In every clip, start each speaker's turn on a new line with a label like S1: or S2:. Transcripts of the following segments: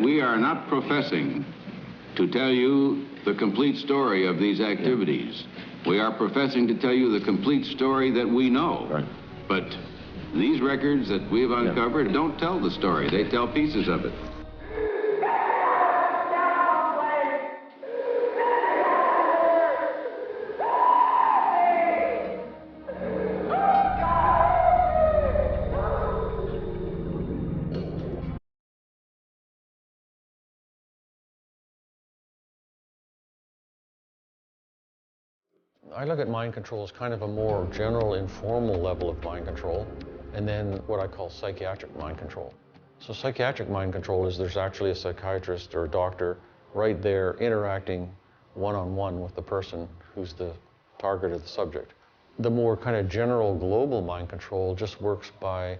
S1: We are not professing to tell you the complete story of these activities. We are professing to tell you the complete story that we know.
S2: Right.
S1: But these records that we have uncovered don't tell the story. They tell pieces of it.
S3: I look at mind control as kind of a more general, informal level of mind control, and then what I call psychiatric mind control. So psychiatric mind control is there's actually a psychiatrist or a doctor right there interacting one-on-one with the person who's the target of the subject. The more kind of general global mind control just works by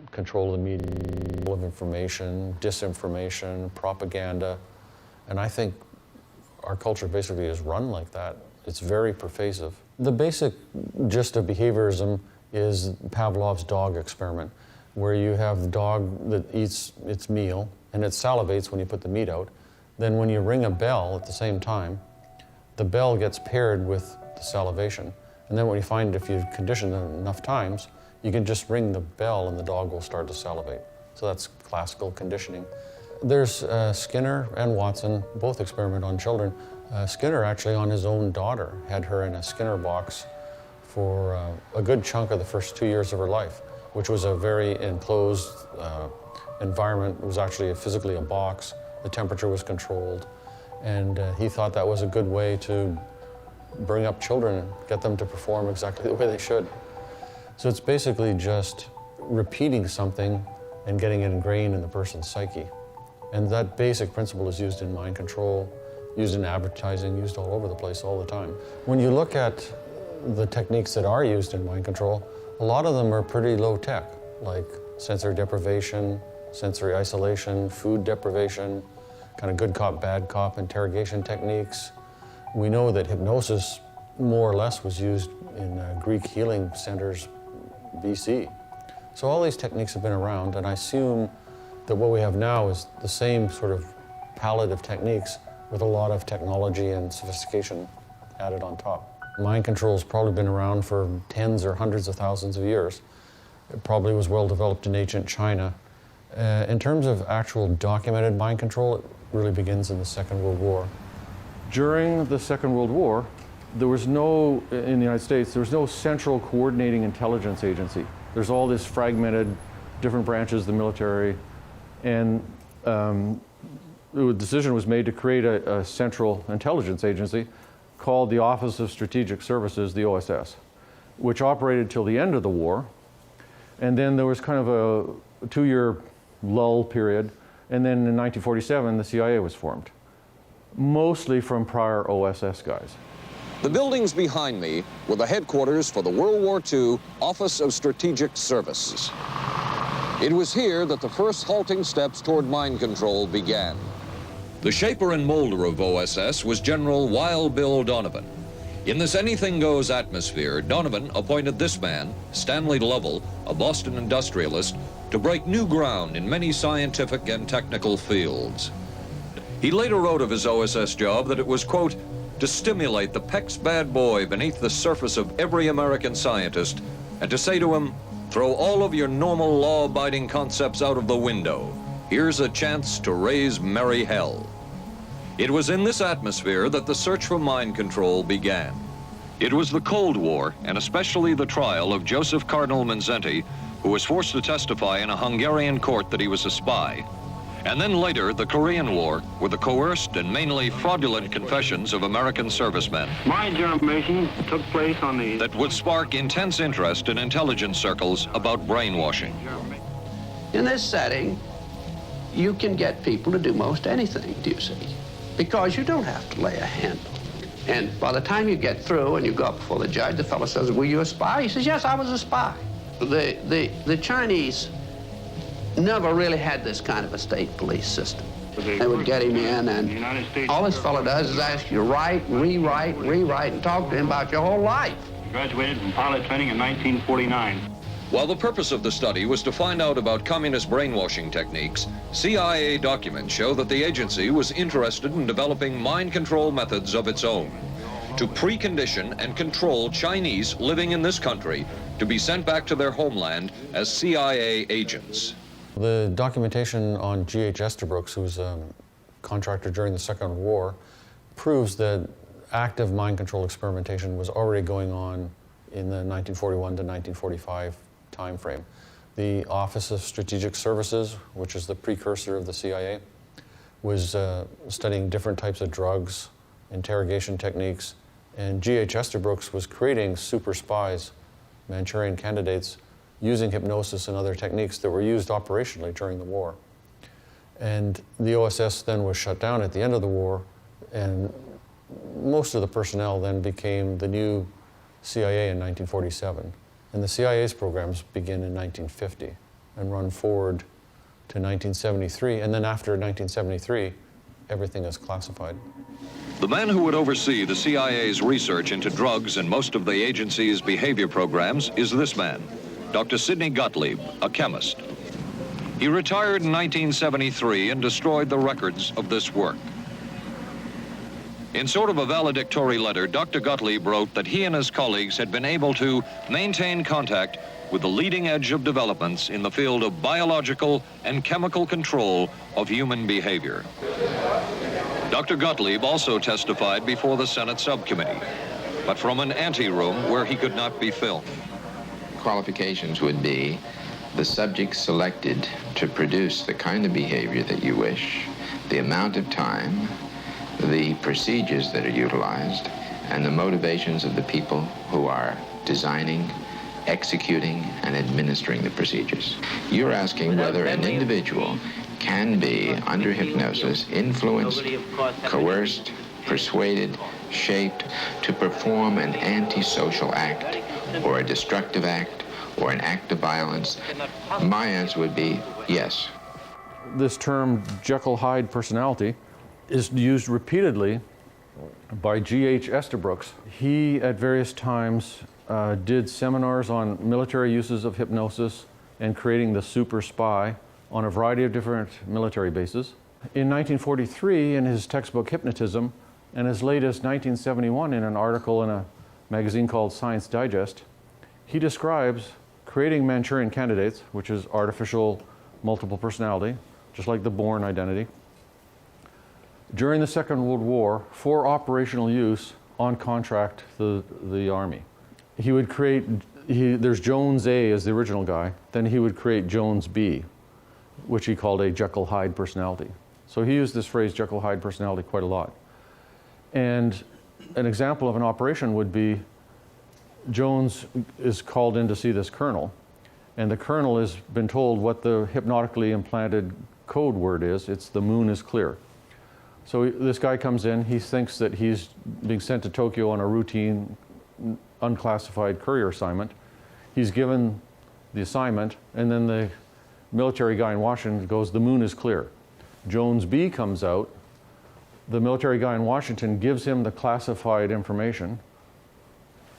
S3: control of the media, of information, disinformation, propaganda, and I think our culture basically is run like that. It's very pervasive. The basic gist of behaviorism is Pavlov's dog experiment, where you have the dog that eats its meal and it salivates when you put the meat out. Then when you ring a bell at the same time, the bell gets paired with the salivation. And then what you find, if you condition it enough times, you can just ring the bell and the dog will start to salivate. So that's classical conditioning. There's Skinner and Watson, both experiment on children. Skinner actually on his own daughter had her in a Skinner box for a good chunk of the first 2 years of her life, which was a very enclosed environment. It was actually physically a box. The temperature was controlled. And he thought that was a good way to bring up children and get them to perform exactly the way they should. So it's basically just repeating something and getting it ingrained in the person's psyche. And that basic principle is used in mind control, used in advertising, used all over the place all the time. When you look at the techniques that are used in mind control, a lot of them are pretty low tech, like sensory deprivation, sensory isolation, food deprivation, kind of good cop, bad cop interrogation techniques. We know that hypnosis more or less was used in Greek healing centers BC. So all these techniques have been around, and I assume that what we have now is the same sort of palette of techniques with a lot of technology and sophistication added on top. Mind control has probably been around for tens or hundreds of thousands of years. It probably was well developed in ancient China. In terms of actual documented mind control, it really begins in the Second World War. During the Second World War, there was no, in the United States, there was no central coordinating intelligence agency. There's all this fragmented, different branches of the military, and the decision was made to create a central intelligence agency called the Office of Strategic Services, the OSS, which operated till the end of the war. And then there was kind of a 2-year lull period. And then in 1947, the CIA was formed, mostly from prior OSS guys.
S4: The buildings behind me were the headquarters for the World War II Office of Strategic Services. It was here that the first halting steps toward mind control began. The shaper and molder of OSS was General Wild Bill Donovan. In this anything-goes atmosphere, Donovan appointed this man, Stanley Lovell, a Boston industrialist, to break new ground in many scientific and technical fields. He later wrote of his OSS job that it was, quote, to stimulate the PEX bad boy beneath the surface of every American scientist and to say to him, throw all of your normal law-abiding concepts out of the window. Here's a chance to raise merry hell. It was in this atmosphere that the search for mind control began. It was the Cold War, and especially the trial of Joseph Cardinal Mindszenty, who was forced to testify in a Hungarian court that he was a spy. And then later, the Korean War, with the coerced and mainly fraudulent confessions of American servicemen.
S5: My germination took place on the...
S4: that would spark intense interest in intelligence circles about brainwashing.
S6: In this setting, you can get people to do most anything, do you see? Because you don't have to lay a handle. And by the time you get through and you go up before the judge, the fellow says, were you a spy? He says, yes, I was a spy. The Chinese never really had this kind of a state police system. They would get him in, and all this fellow does is ask you to write, rewrite, and talk to him about your whole life.
S5: Graduated from pilot training in 1949.
S4: While the purpose of the study was to find out about communist brainwashing techniques, CIA documents show that the agency was interested in developing mind control methods of its own to precondition and control Chinese living in this country to be sent back to their homeland as CIA agents.
S3: The documentation on G.H. Estabrooks, who was a contractor during the Second World War, proves that active mind control experimentation was already going on in the 1941 to 1945 time frame. The Office of Strategic Services, which is the precursor of the CIA, was studying different types of drugs, interrogation techniques, and G.H. Estabrooks was creating super spies, Manchurian candidates, using hypnosis and other techniques that were used operationally during the war. And the OSS then was shut down at the end of the war, and most of the personnel then became the new CIA in 1947. And the CIA's programs begin in 1950 and run forward to 1973. And then after 1973, everything is classified.
S4: The man who would oversee the CIA's research into drugs and most of the agency's behavior programs is this man, Dr. Sidney Gottlieb, a chemist. He retired in 1973 and destroyed the records of this work. In sort of a valedictory letter, Dr. Gottlieb wrote that he and his colleagues had been able to maintain contact with the leading edge of developments in the field of biological and chemical control of human behavior. Dr. Gottlieb also testified before the Senate subcommittee, but from an anteroom where he could not be filmed.
S2: Qualifications would be the subject selected to produce the kind of behavior that you wish, the amount of time, the procedures that are utilized, and the motivations of the people who are designing, executing, and administering the procedures. You're asking whether an individual can be, under hypnosis, influenced, coerced, persuaded, shaped to perform an antisocial act, or a destructive act, or an act of violence. My answer would be yes.
S3: This term Jekyll-Hyde personality is used repeatedly by G.H. Estabrooks. He, at various times, did seminars on military uses of hypnosis and creating the super spy on a variety of different military bases. In 1943, in his textbook Hypnotism, and as late as 1971 in an article in a magazine called Science Digest, he describes creating Manchurian candidates, which is artificial multiple personality, just like the Bourne identity, during the Second World War for operational use on contract to the Army. He would create, there's Jones A as the original guy, then he would create Jones B, which he called a Jekyll-Hyde personality. So he used this phrase Jekyll-Hyde personality quite a lot. And an example of an operation would be Jones is called in to see this colonel, and the colonel has been told what the hypnotically implanted code word is. It's "the moon is clear." So this guy comes in, he thinks that he's being sent to Tokyo on a routine, unclassified courier assignment. He's given the assignment, and then the military guy in Washington goes, "The moon is clear." Jones B comes out, the military guy in Washington gives him the classified information,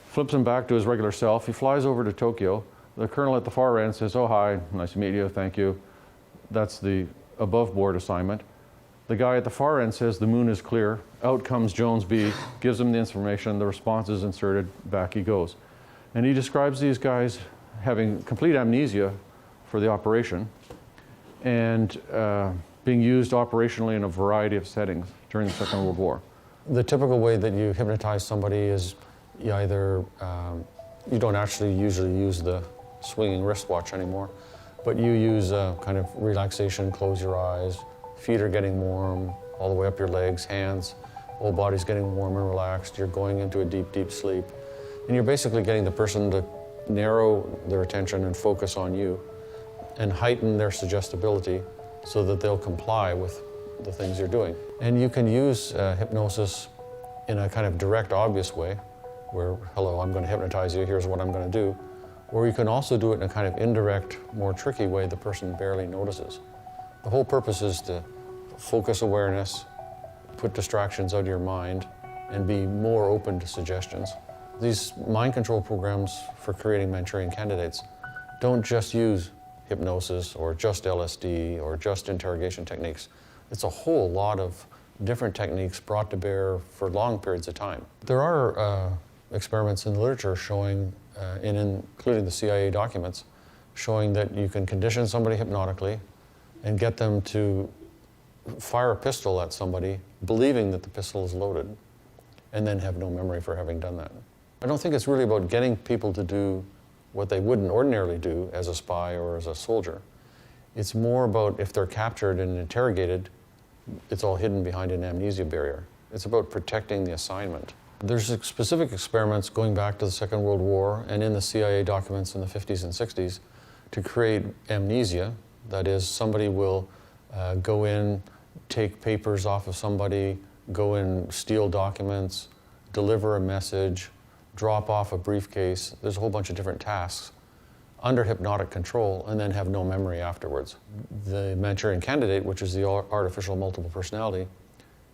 S3: flips him back to his regular self. He flies over to Tokyo. The colonel at the far end says, "Oh, hi, nice to meet you, thank you." That's the above board assignment. The guy at the far end says, "The moon is clear." Out comes Jones B, gives him the information, the response is inserted, back he goes. And he describes these guys having complete amnesia for the operation and being used operationally in a variety of settings during the Second World War. The typical way that you hypnotize somebody is you either, you don't actually usually use the swinging wristwatch anymore, but you use kind of relaxation, close your eyes, feet are getting warm, all the way up your legs, hands, whole body's getting warm and relaxed. You're going into a deep, deep sleep. And you're basically getting the person to narrow their attention and focus on you and heighten their suggestibility so that they'll comply with the things you're doing. And you can use hypnosis in a kind of direct, obvious way, where, hello, I'm going to hypnotize you, here's what I'm going to do. Or you can also do it in a kind of indirect, more tricky way the person barely notices. The whole purpose is to focus awareness, put distractions out of your mind, and be more open to suggestions. These mind control programs for creating Manchurian candidates don't just use hypnosis or just LSD or just interrogation techniques. It's a whole lot of different techniques brought to bear for long periods of time. There are experiments in the literature showing, including the CIA documents, showing that you can condition somebody hypnotically and get them to fire a pistol at somebody, believing that the pistol is loaded, and then have no memory for having done that. I don't think it's really about getting people to do what they wouldn't ordinarily do as a spy or as a soldier. It's more about if they're captured and interrogated, it's all hidden behind an amnesia barrier. It's about protecting the assignment. There's specific experiments going back to the Second World War and in the CIA documents in the 50s and 60s to create amnesia. That is, somebody will go in, take papers off of somebody, go in, steal documents, deliver a message, drop off a briefcase. There's a whole bunch of different tasks under hypnotic control and then have no memory afterwards. The Manchurian Candidate, which is the artificial multiple personality,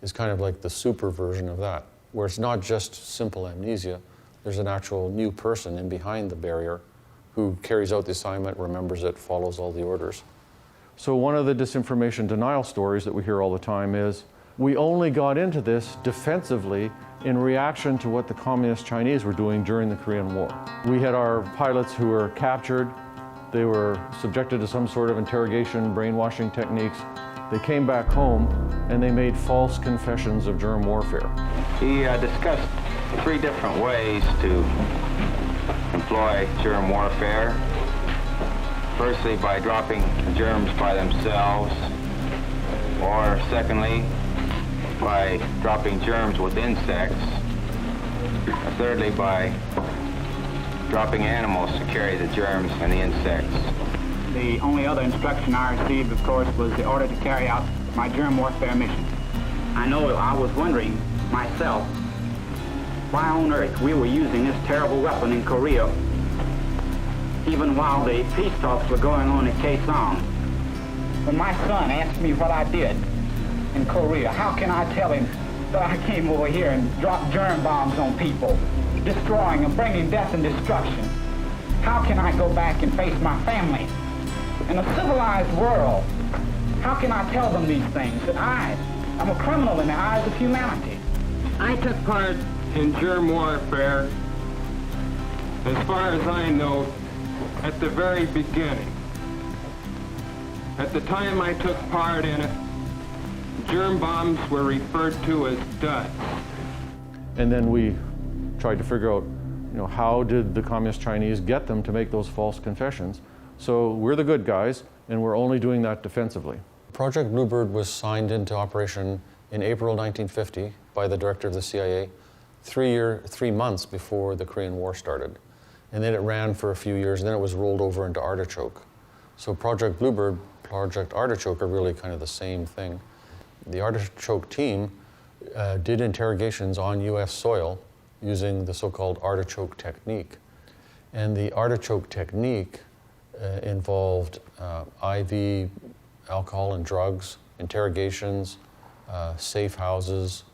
S3: is kind of like the super version of that, where it's not just simple amnesia. There's an actual new person in behind the barrier who carries out the assignment, remembers it, follows all the orders.
S7: So one of the disinformation denial stories that we hear all the time is, we only got into this defensively in reaction to what the Communist Chinese were doing during the Korean War. We had our pilots who were captured. They were subjected to some sort of interrogation, brainwashing techniques. They came back home and they made false confessions of germ warfare.
S8: He discussed 3 different ways to employ germ warfare. Firstly, by dropping germs by themselves, or secondly, by dropping germs with insects, or thirdly, by dropping animals to carry the germs and the insects.
S9: The only other instruction I received, of course, was the order to carry out my germ warfare mission. I know I was wondering myself why on earth we were using this terrible weapon in Korea, even while the peace talks were going on at Kaesong. When my son asked me what I did in Korea, how can I tell him that I came over here and dropped germ bombs on people, destroying and bringing death and destruction? How can I go back and face my family? In a civilized world, how can I tell them these things, that I'm a criminal in the eyes of humanity?
S5: I took part in germ warfare, as far as I know, at the very beginning. At the time I took part in it, germ bombs were referred to as duds.
S7: And then we tried to figure out, how did the Communist Chinese get them to make those false confessions? So we're the good guys, and we're only doing that defensively.
S3: Project Bluebird was signed into operation in April 1950 by the director of the CIA, 3 months before the Korean War started. And then it ran for a few years, and then it was rolled over into Artichoke. So Project Bluebird, Project Artichoke are really kind of the same thing. The Artichoke team did interrogations on US soil using the so-called artichoke technique. And the artichoke technique involved IV alcohol and drugs, interrogations, safe houses,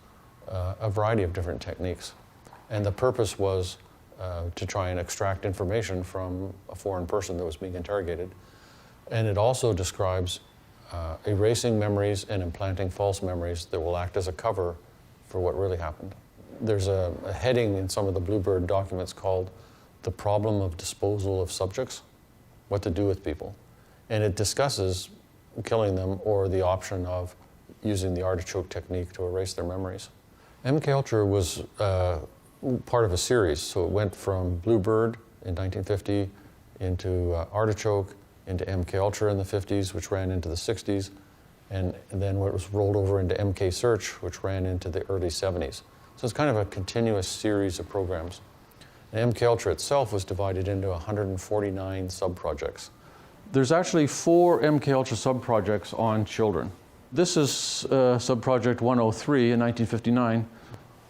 S3: a variety of different techniques. And the purpose was to try and extract information from a foreign person that was being interrogated. And it also describes erasing memories and implanting false memories that will act as a cover for what really happened. There's a heading in some of the Bluebird documents called The Problem of Disposal of Subjects, what to do with people. And it discusses killing them or the option of using the artichoke technique to erase their memories. MK Ultra was part of a series, so it went from Bluebird in 1950 into Artichoke, into MK Ultra in the 50s, which ran into the 60s, and then it was rolled over into MK Search, which ran into the early 70s. So it's kind of a continuous series of programs. And MK Ultra itself was divided into 149 sub-projects.
S7: There's actually 4 MK Ultra sub-projects on children. This is sub-project 103 in 1959,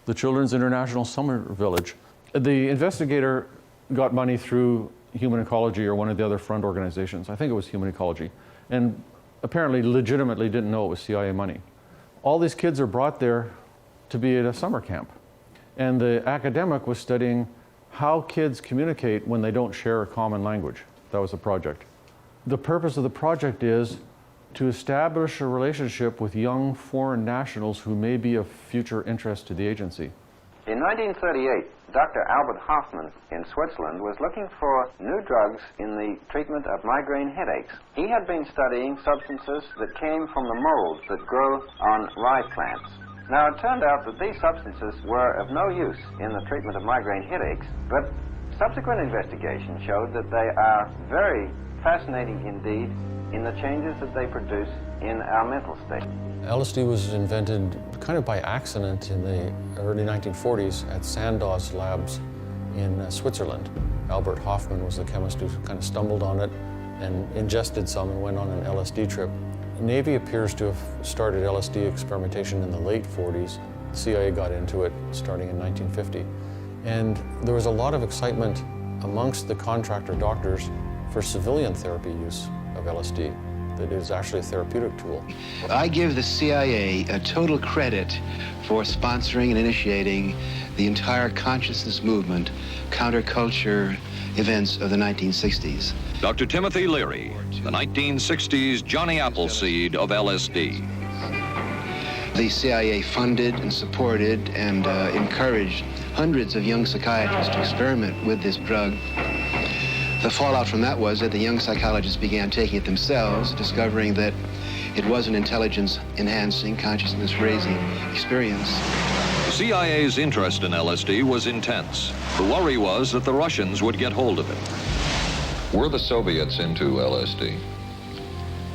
S7: the Children's International Summer Village. The investigator got money through Human Ecology or one of the other front organizations. I think it was Human Ecology. And apparently legitimately didn't know it was CIA money. All these kids are brought there to be at a summer camp. And the academic was studying how kids communicate when they don't share a common language. That was the project. The purpose of the project is to establish a relationship with young foreign nationals who may be of future interest to the agency.
S8: In 1938, Dr. Albert Hoffman in Switzerland was looking for new drugs in the treatment of migraine headaches. He had been studying substances that came from the molds that grow on rye plants. Now, it turned out that these substances were of no use in the treatment of migraine headaches, but subsequent investigation showed that they are very fascinating indeed in the changes that they produce in our mental state.
S3: LSD was invented kind of by accident in the early 1940s at Sandoz Labs in Switzerland. Albert Hoffman was the chemist who kind of stumbled on it and ingested some and went on an LSD trip. The Navy appears to have started LSD experimentation in the late 40s. The CIA got into it starting in 1950. And there was a lot of excitement amongst the contractor doctors for civilian therapy use of LSD, that is actually a therapeutic tool.
S10: I give the CIA a total credit for sponsoring and initiating the entire consciousness movement, counterculture events of the 1960s.
S4: Dr. Timothy Leary, the 1960s Johnny Appleseed of LSD.
S10: The CIA funded and supported and encouraged hundreds of young psychiatrists to experiment with this drug. The fallout from that was that the young psychologists began taking it themselves, discovering that it was an intelligence-enhancing, consciousness-raising experience.
S4: The CIA's interest in LSD was intense. The worry was that the Russians would get hold of it. Were the Soviets into LSD?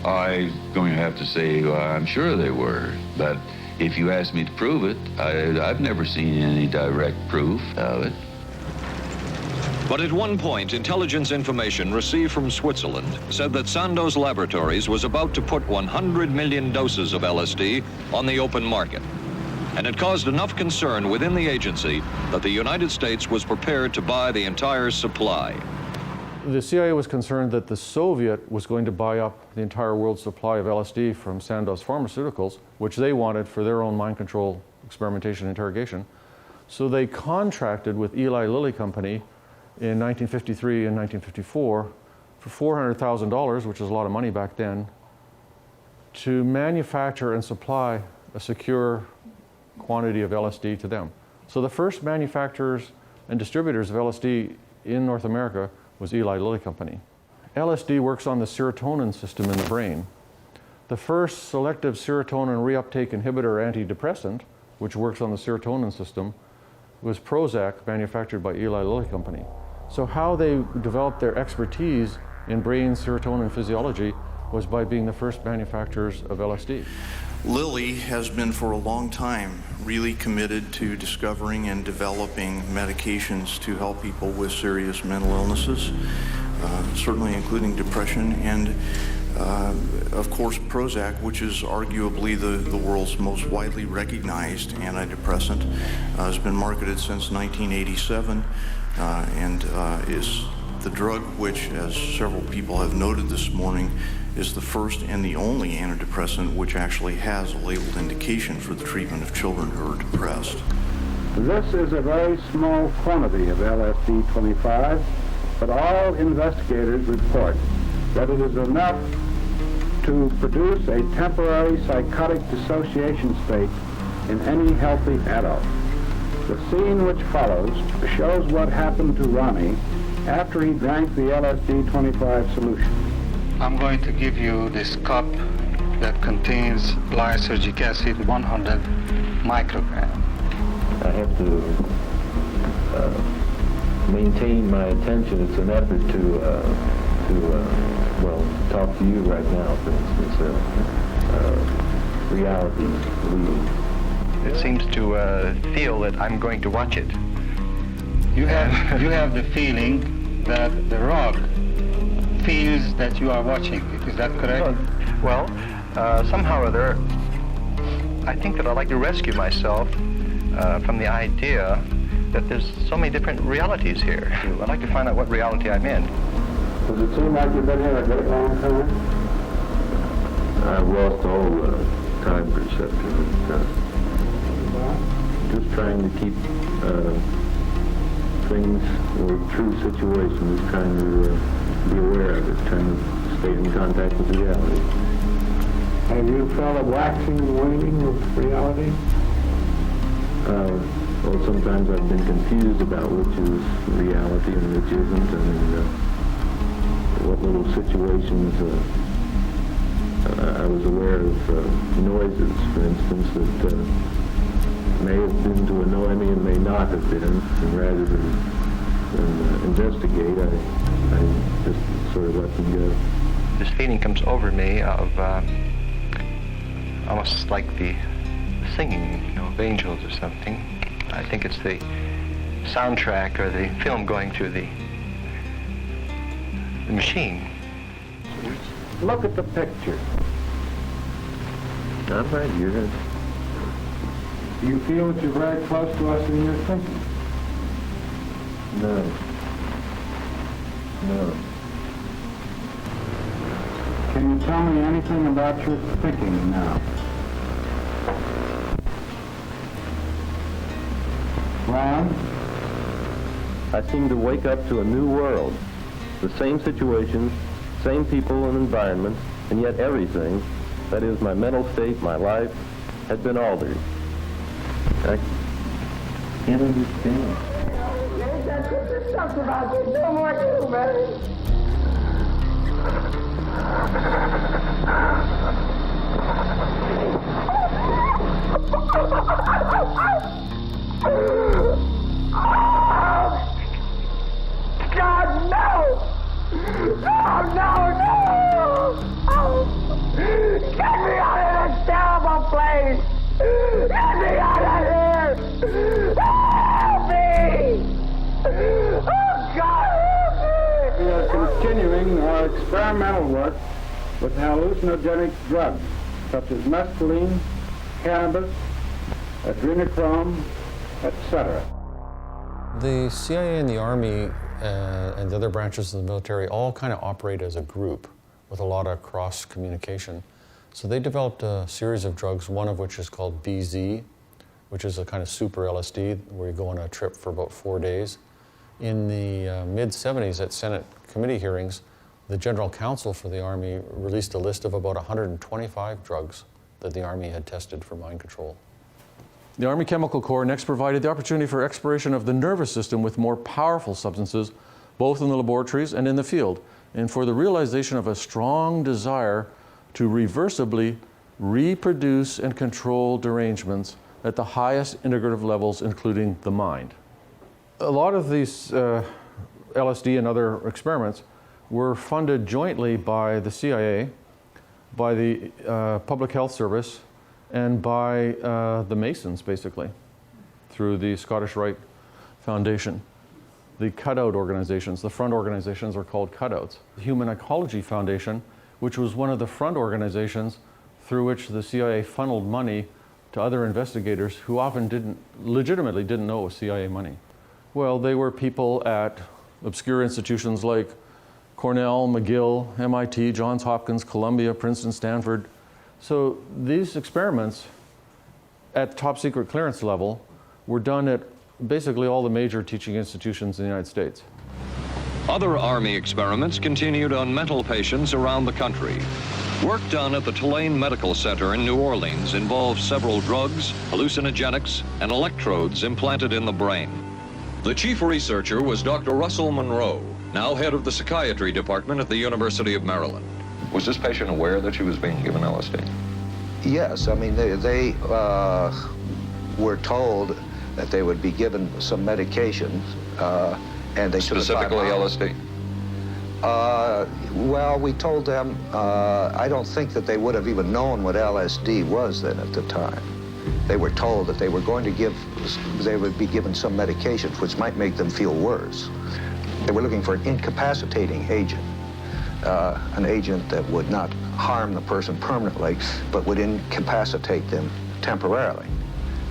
S1: I'm going to have to say I'm sure they were, but if you ask me to prove it, I've never seen any direct proof of it.
S4: But at one point, intelligence information received from Switzerland said that Sandoz Laboratories was about to put 100 million doses of LSD on the open market. And it caused enough concern within the agency that the United States was prepared to buy the entire supply.
S7: The CIA was concerned that the Soviet was going to buy up the entire world's supply of LSD from Sandoz Pharmaceuticals, which they wanted for their own mind control experimentation and interrogation. So they contracted with Eli Lilly Company in 1953 and 1954 for $400,000, which was a lot of money back then, to manufacture and supply a secure quantity of LSD to them. So the first manufacturers and distributors of LSD in North America was Eli Lilly Company. LSD works on the serotonin system in the brain. The first selective serotonin reuptake inhibitor antidepressant, which works on the serotonin system, was Prozac, manufactured by Eli Lilly Company. So how they developed their expertise in brain serotonin physiology was by being the first manufacturers of LSD.
S11: Lilly has been for a long time really committed to discovering and developing medications to help people with serious mental illnesses, certainly including depression, and of course Prozac, which is arguably the world's most widely recognized antidepressant, has been marketed since 1987 and is the drug which, as several people have noted this morning, is the first and the only antidepressant which actually has a labeled indication for the treatment of children who are depressed.
S12: This is a very small quantity of LSD-25, but all investigators report that it is enough to produce a temporary psychotic dissociation state in any healthy adult. The scene which follows shows what happened to Ronnie after he drank the LSD-25 solution.
S13: I'm going to give you this cup that contains lysergic acid, 100 micrograms.
S14: I have to maintain my attention. It's an effort to talk to you right now, for instance. Reality leading.
S15: It seems to feel that I'm going to watch it.
S13: You have the feeling that the rock feels that you are watching it. Is that correct?
S15: Well, somehow or other, I think that I'd like to rescue myself from the idea that there's so many different realities here. I'd like to find out what reality I'm in.
S12: Does it seem like you've been here a great long time?
S14: I've lost all time perception. Just trying to keep things or true situations, trying to be aware of it, trying to stay in contact with reality.
S12: Have you felt a waxing and waning of reality?
S14: Well, sometimes I've been confused about which is reality and which isn't. I mean, what little situations I was aware of noises, for instance, that may have been to annoy me and may not have been. And rather than investigate, I just sort of let them go.
S15: This feeling comes over me of almost like the singing, you know, of angels or something. I think it's the soundtrack or the film going through the machine.
S12: Look at the picture.
S14: I'm right here.
S12: Do you feel that you're very close to us in your thinking?
S14: No. No.
S12: Can you tell me anything about your thinking now? Ron?
S14: I seem to wake up to a new world. The same situations, same people and environments, and yet everything, that is my mental state, my life, had been altered. I can't understand.
S16: There's something about this. No more too, man. God, no! No! Get me out of this terrible place! Get me out of here! Help me! Oh, God, help me!
S12: We are continuing our experimental work with hallucinogenic drugs, such as mescaline, cannabis, adrenochrome, etc.
S3: The CIA and the Army and the other branches of the military all kind of operate as a group with a lot of cross-communication. So they developed a series of drugs, one of which is called BZ, which is a kind of super LSD where you go on a trip for about 4 days. In the mid-70s at Senate committee hearings, the General Counsel for the Army released a list of about 125 drugs that the Army had tested for mind control.
S7: The Army Chemical Corps next provided the opportunity for exploration of the nervous system with more powerful substances, both in the laboratories and in the field, and for the realization of a strong desire to reversibly reproduce and control derangements at the highest integrative levels, including the mind. A lot of these LSD and other experiments were funded jointly by the CIA, by the Public Health Service, and by the Masons, basically, through the Scottish Rite Foundation. The cutout organizations, the front organizations are called cutouts. The Human Ecology Foundation, which was one of the front organizations through which the CIA funneled money to other investigators who often legitimately didn't know it was CIA money. Well, they were people at obscure institutions like Cornell, McGill, MIT, Johns Hopkins, Columbia, Princeton, Stanford. So these experiments at top secret clearance level were done at basically all the major teaching institutions in the United States.
S4: Other Army experiments continued on mental patients around the country. Work done at the Tulane Medical Center in New Orleans involved several drugs, hallucinogenics, and electrodes implanted in the brain. The chief researcher was Dr. Russell Monroe, now head of the psychiatry department at the University of Maryland.
S17: Was this patient aware that she was being given LSD?
S18: Yes, I mean, they were told that they would be given some medication, and they should have
S17: specifically LSD?
S18: Well, we told them, I don't think that they would have even known what LSD was then at the time. They were told that they were going to they would be given some medications which might make them feel worse. They were looking for an incapacitating agent. An agent that would not harm the person permanently, but would incapacitate them temporarily.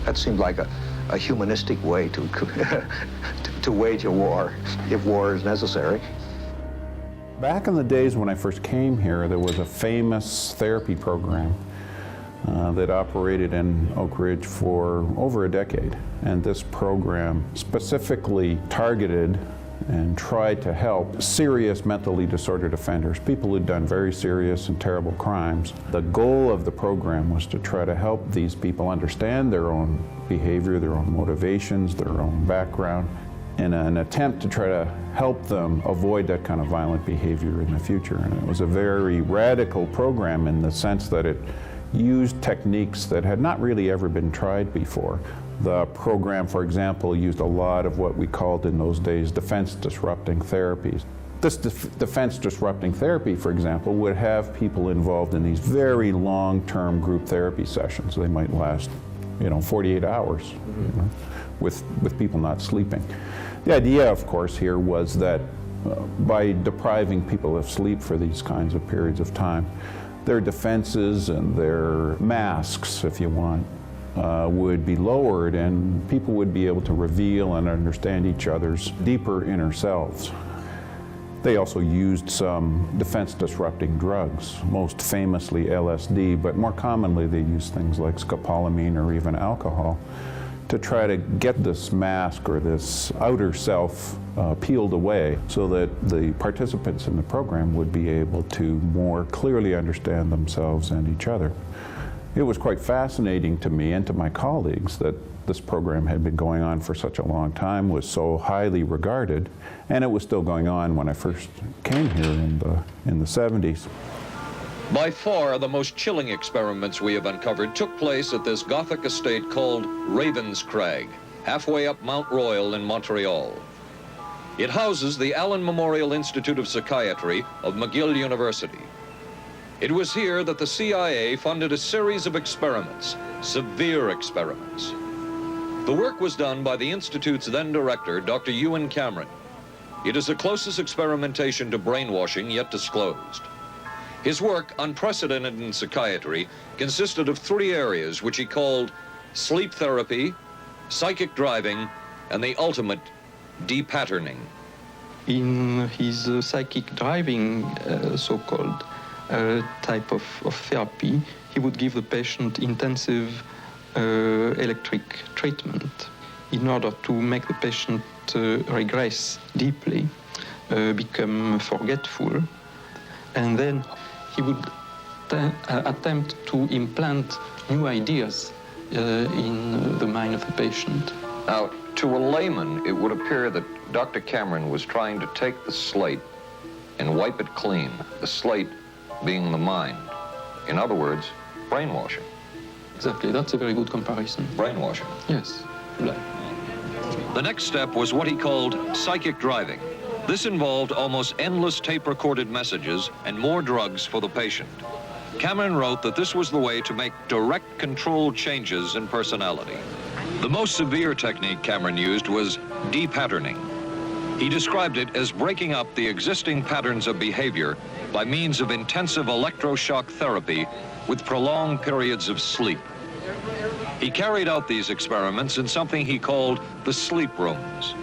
S18: That seemed like a humanistic way to wage a war, if war is necessary.
S19: Back in the days when I first came here, there was a famous therapy program that operated in Oak Ridge for over a decade. And this program specifically targeted and tried to help serious mentally disordered offenders, people who'd done very serious and terrible crimes. The goal of the program was to try to help these people understand their own behavior, their own motivations, their own background, in an attempt to try to help them avoid that kind of violent behavior in the future. And it was a very radical program in the sense that it used techniques that had not really ever been tried before. The program, for example, used a lot of what we called in those days defense-disrupting therapies. This defense-disrupting therapy, for example, would have people involved in these very long-term group therapy sessions. They might last, 48 hours, with people not sleeping. The idea, of course, here was that by depriving people of sleep for these kinds of periods of time, their defenses and their masks, if you want, would be lowered, and people would be able to reveal and understand each other's deeper inner selves. They also used some defense-disrupting drugs, most famously LSD, but more commonly they used things like scopolamine or even alcohol to try to get this mask or this outer self peeled away so that the participants in the program would be able to more clearly understand themselves and each other. It was quite fascinating to me and to my colleagues that this program had been going on for such a long time, was so highly regarded, and it was still going on when I first came here in the 70s.
S4: By far, the most chilling experiments we have uncovered took place at this Gothic estate called Ravenscrag, halfway up Mount Royal in Montreal. It houses the Allen Memorial Institute of Psychiatry of McGill University. It was here that the CIA funded a series of experiments, severe experiments. The work was done by the Institute's then director, Dr. Ewen Cameron. It is the closest experimentation to brainwashing yet disclosed. His work, unprecedented in psychiatry, consisted of 3 areas which he called sleep therapy, psychic driving, and the ultimate depatterning.
S20: In his psychic driving, so-called type of therapy, he would give the patient intensive electric treatment in order to make the patient regress deeply, become forgetful, and then he would attempt to implant new ideas in the mind of the patient.
S4: Now, to a layman, it would appear that Dr. Cameron was trying to take the slate and wipe it clean, the slate being the mind. In other words, brainwashing.
S20: Exactly, that's a very good comparison.
S4: Brainwashing.
S20: Yes.
S4: The next step was what he called psychic driving. This involved almost endless tape-recorded messages and more drugs for the patient. Cameron wrote that this was the way to make direct controlled changes in personality. The most severe technique Cameron used was depatterning. He described it as breaking up the existing patterns of behavior by means of intensive electroshock therapy with prolonged periods of sleep. He carried out these experiments in something he called the sleep rooms.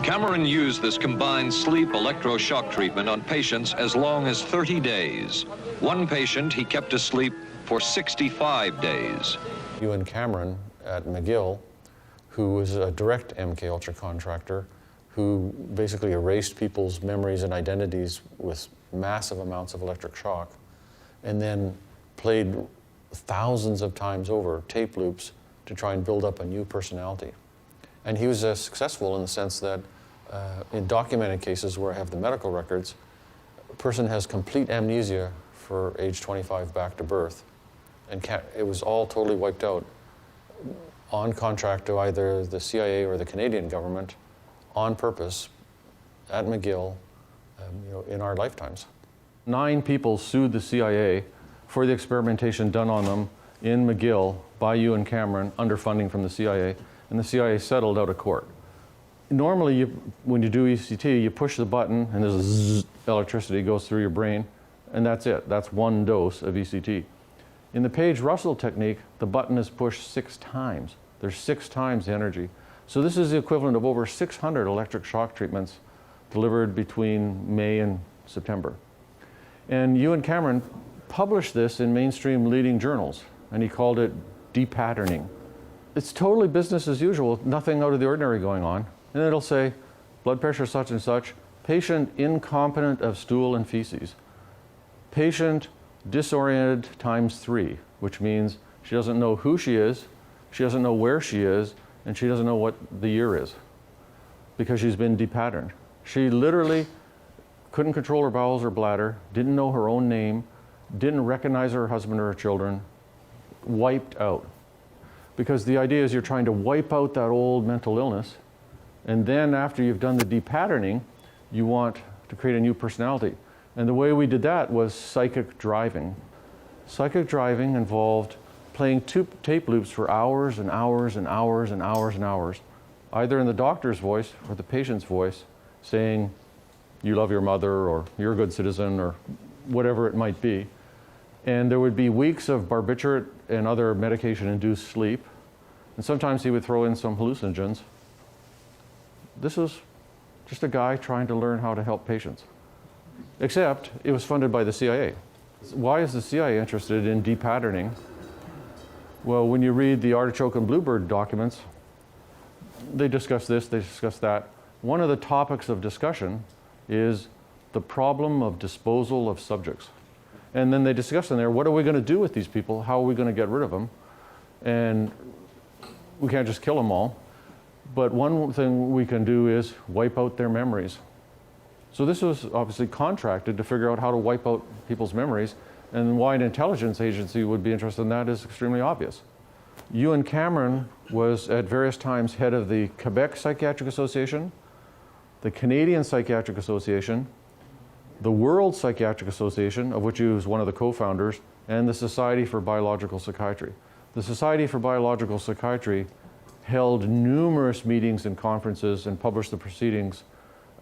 S4: Cameron used this combined sleep electroshock treatment on patients as long as 30 days. One patient he kept asleep for 65 days.
S3: Ewen Cameron at McGill, who was a direct MKUltra contractor, who basically erased people's memories and identities with massive amounts of electric shock, and then played thousands of times over tape loops to try and build up a new personality. And he was successful in the sense that in documented cases where I have the medical records, a person has complete amnesia for age 25 back to birth, and it was all totally wiped out on contract to either the CIA or the Canadian government on purpose at McGill in our lifetimes.
S7: 9 people sued the CIA for the experimentation done on them in McGill by Ewen Cameron under funding from the CIA, and the CIA settled out of court. Normally, when you do ECT, you push the button and there's a zzz, electricity goes through your brain, and that's it. That's one dose of ECT. In the Page-Russell technique, the button is pushed 6 times. There's 6 times the energy. So this is the equivalent of over 600 electric shock treatments delivered between May and September. And Ewen Cameron published this in mainstream leading journals, and he called it depatterning. It's totally business as usual, nothing out of the ordinary going on. And it'll say, blood pressure such and such, patient incompetent of stool and feces, patient disoriented times 3, which means she doesn't know who she is, she doesn't know where she is, and she doesn't know what the year is because she's been depatterned. She literally couldn't control her bowels or bladder, didn't know her own name, didn't recognize her husband or her children, wiped out. Because the idea is you're trying to wipe out that old mental illness, and then after you've done the depatterning, you want to create a new personality. And the way we did that was psychic driving. Psychic driving involved playing tape loops for hours and hours and hours and hours and hours, either in the doctor's voice or the patient's voice, saying, you love your mother, or you're a good citizen, or whatever it might be. And there would be weeks of barbiturate and other medication-induced sleep. And sometimes he would throw in some hallucinogens. This was just a guy trying to learn how to help patients. Except it was funded by the CIA. Why is the CIA interested in depatterning? Well, when you read the Artichoke and Bluebird documents, they discuss this, they discuss that. One of the topics of discussion is the problem of disposal of subjects. And then they discuss in there, what are we going to do with these people? How are we going to get rid of them? And we can't just kill them all. But one thing we can do is wipe out their memories. So this was obviously contracted to figure out how to wipe out people's memories. And why an intelligence agency would be interested in that is extremely obvious. Ewan Cameron was at various times head of the Quebec Psychiatric Association, the Canadian Psychiatric Association, the World Psychiatric Association, of which he was one of the co-founders, and the Society for Biological Psychiatry. The Society for Biological Psychiatry held numerous meetings and conferences and published the proceedings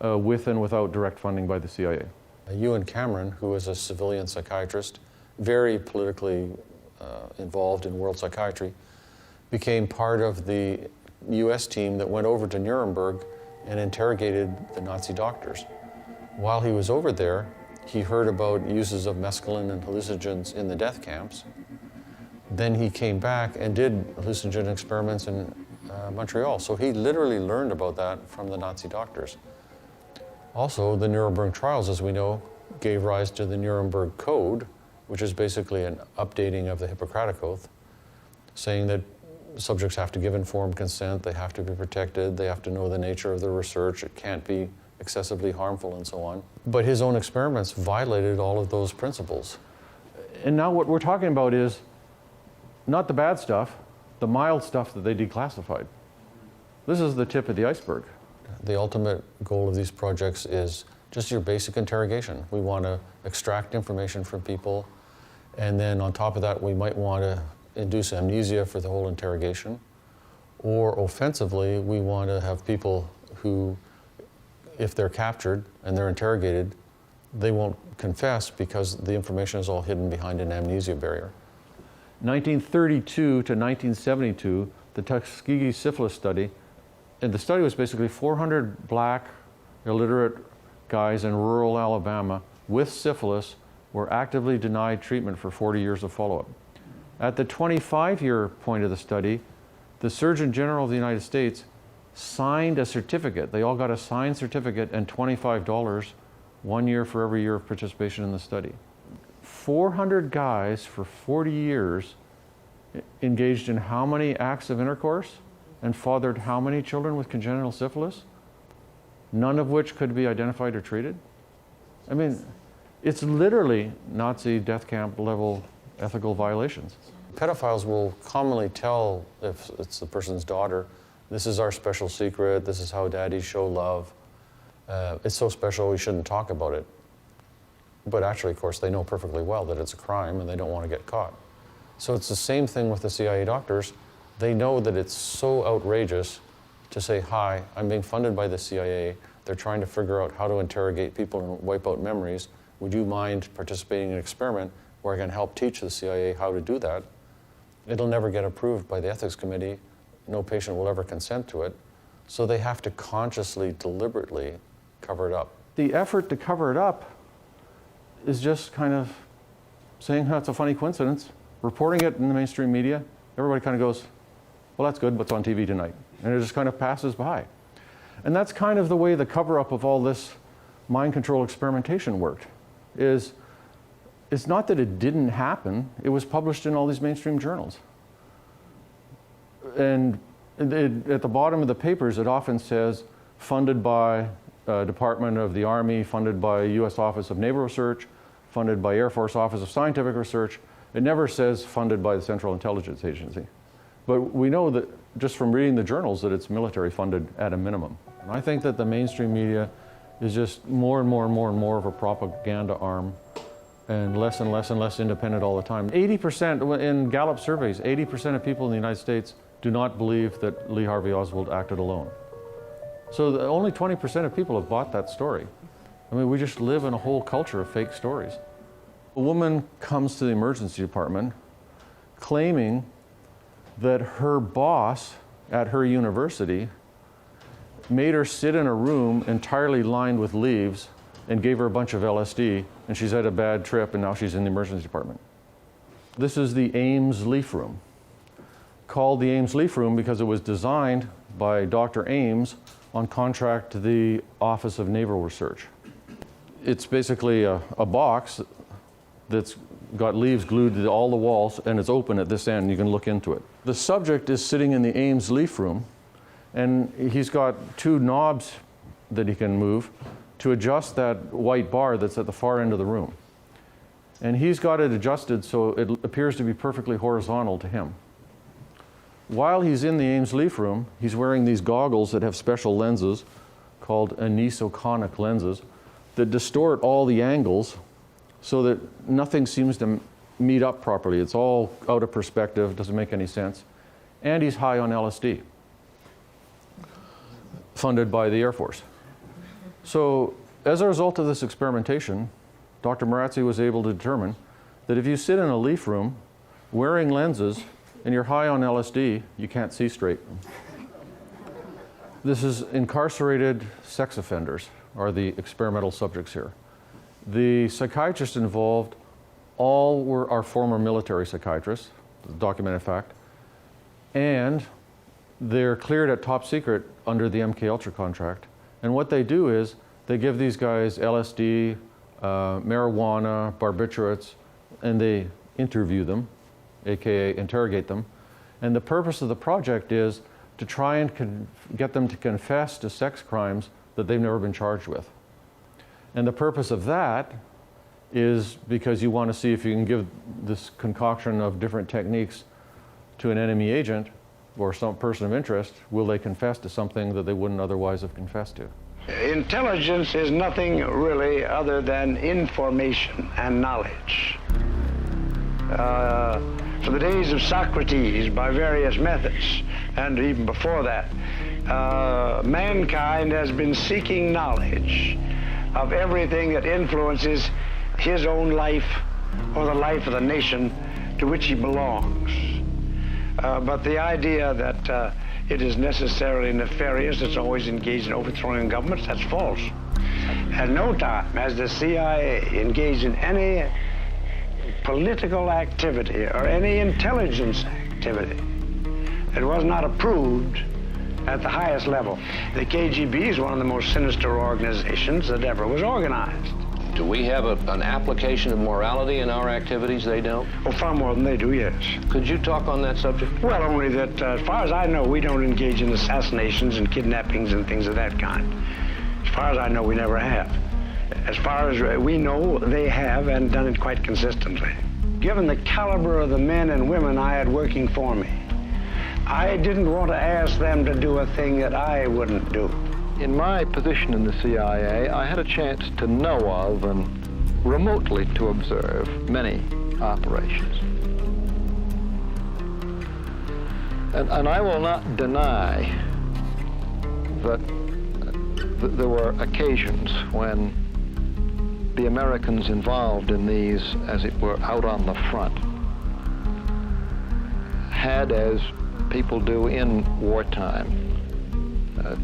S7: with and without direct funding by the CIA.
S3: Ewan Cameron, who was a civilian psychiatrist, very politically involved in world psychiatry, became part of the US team that went over to Nuremberg and interrogated the Nazi doctors. While he was over there, he heard about uses of mescaline and hallucinogens in the death camps. Then he came back and did hallucinogen experiments in Montreal. So he literally learned about that from the Nazi doctors. Also, the Nuremberg trials, as we know, gave rise to the Nuremberg Code, which is basically an updating of the Hippocratic Oath, saying that subjects have to give informed consent, they have to be protected, they have to know the nature of the research, it can't be excessively harmful, and so on. But his own experiments violated all of those principles.
S7: And now what we're talking about is not the bad stuff, the mild stuff that they declassified. This is the tip of the iceberg.
S3: The ultimate goal of these projects is just your basic interrogation. We want to extract information from people, and then on top of that, we might want to induce amnesia for the whole interrogation. Or offensively, we want to have people who, if they're captured and they're interrogated, they won't confess because the information is all hidden behind an amnesia barrier.
S7: 1932 to 1972, the Tuskegee syphilis study, and the study was basically 400 black, illiterate guys in rural Alabama with syphilis were actively denied treatment for 40 years of follow-up. At the 25-year point of the study, the Surgeon General of the United States signed a certificate. They all got a signed certificate and $25, 1 year for every year of participation in the study. 400 guys for 40 years engaged in how many acts of intercourse and fathered how many children with congenital syphilis? None of which could be identified or treated? I mean, it's literally Nazi death camp level ethical violations.
S3: Pedophiles will commonly tell, if it's the person's daughter, this is our special secret, this is how daddies show love. It's so special we shouldn't talk about it. But actually, of course, they know perfectly well that it's a crime and they don't want to get caught. So it's the same thing with the CIA doctors. They know that it's so outrageous to say, hi, I'm being funded by the CIA. They're trying to figure out how to interrogate people and wipe out memories. Would you mind participating in an experiment where I can help teach the CIA how to do that? It'll never get approved by the ethics committee. No patient will ever consent to it. So they have to consciously, deliberately cover it up.
S7: The effort to cover it up is just kind of saying, oh, it's a funny coincidence, reporting it in the mainstream media. Everybody kind of goes, well, that's good, what's on TV tonight? And it just kind of passes by. And that's kind of the way the cover-up of all this mind control experimentation worked. It's not that it didn't happen, it was published in all these mainstream journals. And at the bottom of the papers, it often says, funded by Department of the Army, funded by U.S. Office of Naval Research, funded by Air Force Office of Scientific Research. It never says funded by the Central Intelligence Agency. But we know that just from reading the journals that it's military funded at a minimum. And I think that the mainstream media is just more and more and more and more of a propaganda arm and less and less and less independent all the time. 80%, in Gallup surveys, 80% of people in the United States do not believe that Lee Harvey Oswald acted alone. So only 20% of people have bought that story. I mean, we just live in a whole culture of fake stories. A woman comes to the emergency department claiming that her boss at her university made her sit in a room entirely lined with leaves and gave her a bunch of LSD, and she's had a bad trip and now she's in the emergency department. This is the Ames Leaf Room, called the Ames Leaf Room because it was designed by Dr. Ames on contract to the Office of Naval Research. It's basically a box that's got leaves glued to all the walls, and it's open at this end. You can look into it. The subject is sitting in the Ames Leaf Room, and he's got two knobs that he can move to adjust that white bar that's at the far end of the room. And he's got it adjusted so it appears to be perfectly horizontal to him. While he's in the Ames Leaf Room, he's wearing these goggles that have special lenses called anisoconic lenses that distort all the angles so that nothing seems to meet up properly. It's all out of perspective, doesn't make any sense. And he's high on LSD, funded by the Air Force. So as a result of this experimentation, Dr. Marazzi was able to determine that if you sit in a leaf room wearing lenses and you're high on LSD, you can't see straight. This is incarcerated sex offenders are the experimental subjects here. The psychiatrists involved all were our former military psychiatrists, documented fact, and they're cleared at top secret under the MKUltra contract. And what they do is they give these guys LSD, marijuana, barbiturates, and they interview them, aka interrogate them. And the purpose of the project is to try and get them to confess to sex crimes that they've never been charged with. And the purpose of that is because you want to see if you can give this concoction of different techniques to an enemy agent or some person of interest, will they confess to something that they wouldn't otherwise have confessed to?
S21: Intelligence is nothing really other than information and knowledge. For the days of Socrates, by various methods, and even before that, mankind has been seeking knowledge of everything that influences his own life or the life of the nation to which he belongs. But the idea that it is necessarily nefarious, it's always engaged in overthrowing governments, that's false. At no time has the CIA engaged in any political activity or any intelligence activity. It was not approved at the highest level. The KGB is one of the most sinister organizations that ever was organized.
S22: Do we have an application of morality in our activities they don't?
S21: Oh, far more than they do, yes.
S22: Could you talk on that subject?
S21: Well, only that, as far as I know, we don't engage in assassinations and kidnappings and things of that kind. As far as I know, we never have. As far as we know, they have, and done it quite consistently. Given the caliber of the men and women I had working for me, I didn't want to ask them to do a thing that I wouldn't do.
S15: In my position in the CIA, I had a chance to know of and remotely to observe many operations. And I will not deny that there were occasions when the Americans involved in these, as it were, out on the front, had, as people do in wartime,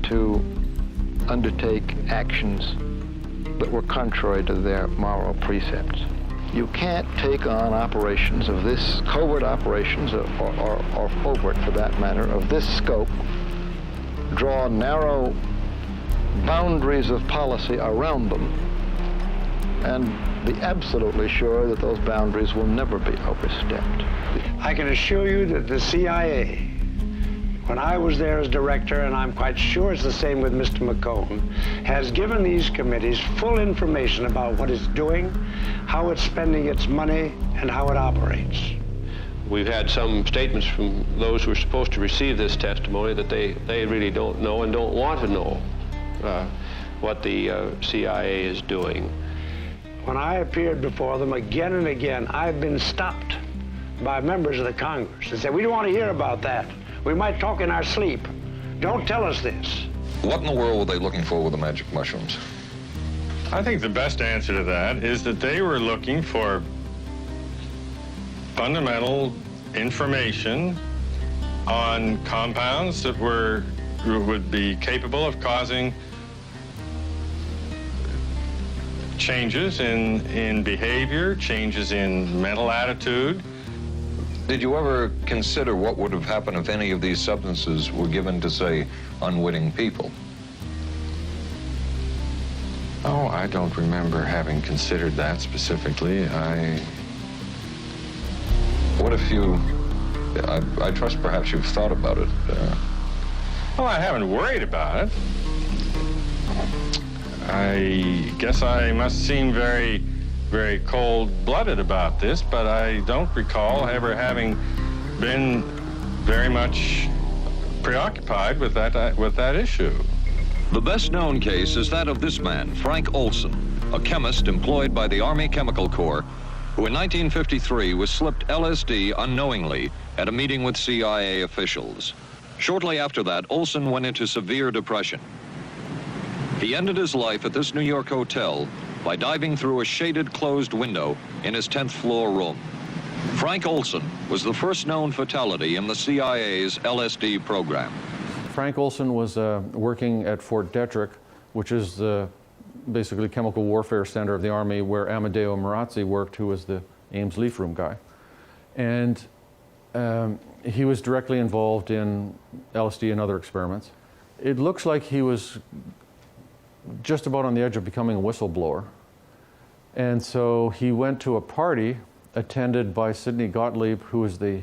S15: to undertake actions that were contrary to their moral precepts. You can't take on operations of this, covert operations, or overt for that matter, of this scope, draw narrow
S2: boundaries of policy around them and be absolutely sure that those boundaries will never be overstepped.
S21: I can assure you that the CIA, when I was there as director, and I'm quite sure it's the same with Mr. McCone, has given these committees full information about what it's doing, how it's spending its money, and how it operates.
S22: We've had some statements from those who are supposed to receive this testimony that they really don't know and don't want to know what the CIA is doing.
S21: When I appeared before them again and again, I've been stopped by members of the Congress and said, we don't want to hear about that. We might talk in our sleep. Don't tell us this.
S17: What in the world were they looking for with the magic mushrooms?
S5: I think the best answer to that is that they were looking for fundamental information on compounds that would be capable of causing changes in behavior, changes in mental attitude.
S17: Did you ever consider what would have happened if any of these substances were given to, say, unwitting people?
S5: Oh, I don't remember having considered that specifically.
S17: What if you... I trust perhaps you've thought about it.
S5: Well, I haven't worried about it. I guess I must seem very, very cold-blooded about this, but I don't recall ever having been very much preoccupied with that issue.
S4: The best-known case is that of this man, Frank Olson, a chemist employed by the Army Chemical Corps, who in 1953 was slipped LSD unknowingly at a meeting with CIA officials. Shortly after that, Olson went into severe depression. He ended his life at this New York hotel by diving through a shaded closed window in his 10th floor room. Frank Olson was the first known fatality in the CIA's LSD program.
S7: Frank Olson was working at Fort Detrick, which is the basically chemical warfare center of the Army, where Amadeo Marazzi worked, who was the Ames Leaf Room guy. And he was directly involved in LSD and other experiments. It looks like he was just about on the edge of becoming a whistleblower. And so he went to a party attended by Sidney Gottlieb, who was the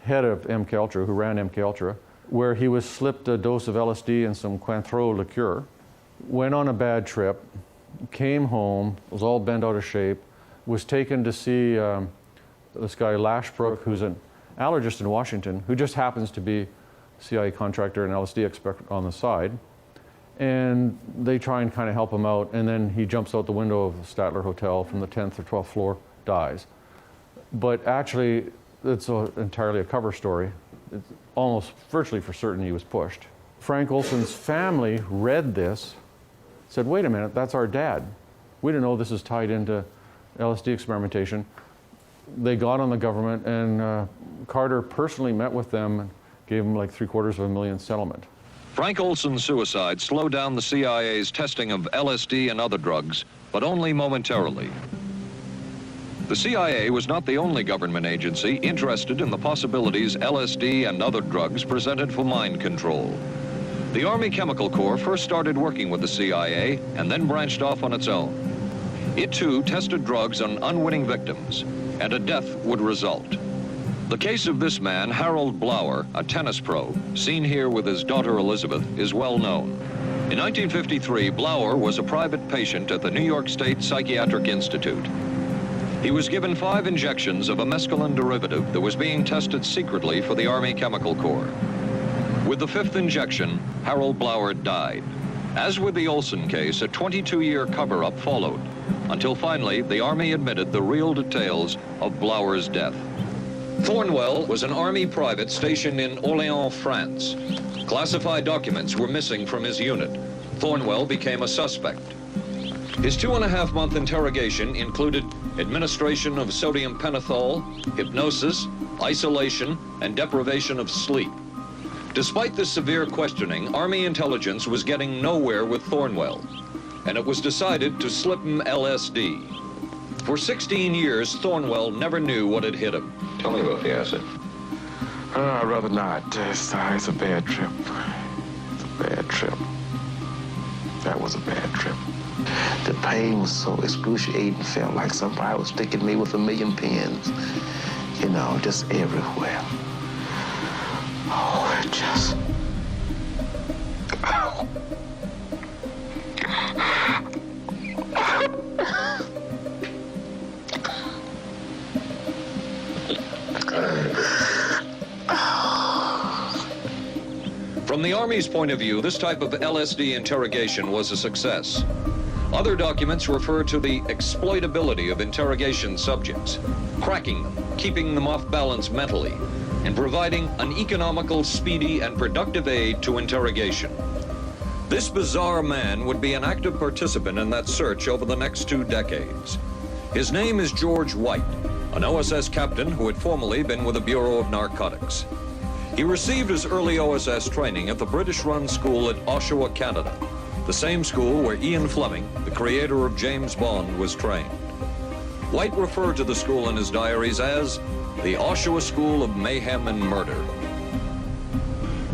S7: head of MKUltra, who ran MKUltra, where he was slipped a dose of LSD and some Cointreau liqueur, went on a bad trip, came home, was all bent out of shape, was taken to see this guy Lashbrook, who's an allergist in Washington, who just happens to be a CIA contractor and LSD expert on the side. And they try and kind of help him out, and then he jumps out the window of the Statler Hotel from the 10th or 12th floor, dies. But actually, it's entirely a cover story. It's almost virtually for certain he was pushed. Frank Olson's family read this, said, wait a minute, that's our dad. We didn't know this is tied into LSD experimentation. They got on the government, and Carter personally met with them and gave them like $750,000 settlement.
S4: Frank Olson's suicide slowed down the CIA's testing of LSD and other drugs, but only momentarily. The CIA was not the only government agency interested in the possibilities LSD and other drugs presented for mind control. The Army Chemical Corps first started working with the CIA and then branched off on its own. It too tested drugs on unwitting victims, and a death would result. The case of this man, Harold Blower, a tennis pro, seen here with his daughter Elizabeth, is well known. In 1953, Blower was a private patient at the New York State Psychiatric Institute. He was given 5 injections of a mescaline derivative that was being tested secretly for the Army Chemical Corps. With the 5th injection, Harold Blower died. As with the Olson case, a 22-year cover-up followed, until finally the Army admitted the real details of Blower's death. Thornwell was an Army private stationed in Orléans, France. Classified documents were missing from his unit. Thornwell became a suspect. His 2.5-month interrogation included administration of sodium pentothal, hypnosis, isolation, and deprivation of sleep. Despite this severe questioning, Army intelligence was getting nowhere with Thornwell, and it was decided to slip him LSD. For 16 years, Thornwell never knew what had hit him.
S17: Tell me about the acid.
S5: I'd rather not. It's a bad trip. It's a bad trip.
S6: That was a bad trip. The pain was so excruciating, felt like somebody was sticking me with 1,000,000 pins. You know, just everywhere. Oh, it just... Oh.
S4: From the Army's point of view, this type of LSD interrogation was a success. Other documents refer to the exploitability of interrogation subjects, cracking them, keeping them off balance mentally, and providing an economical, speedy, and productive aid to interrogation. This bizarre man would be an active participant in that search over the next 2 decades. His name is George White, an OSS captain who had formerly been with the Bureau of Narcotics. He received his early OSS training at the British-run school at Oshawa, Canada, the same school where Ian Fleming, the creator of James Bond, was trained. White referred to the school in his diaries as the Oshawa School of Mayhem and Murder.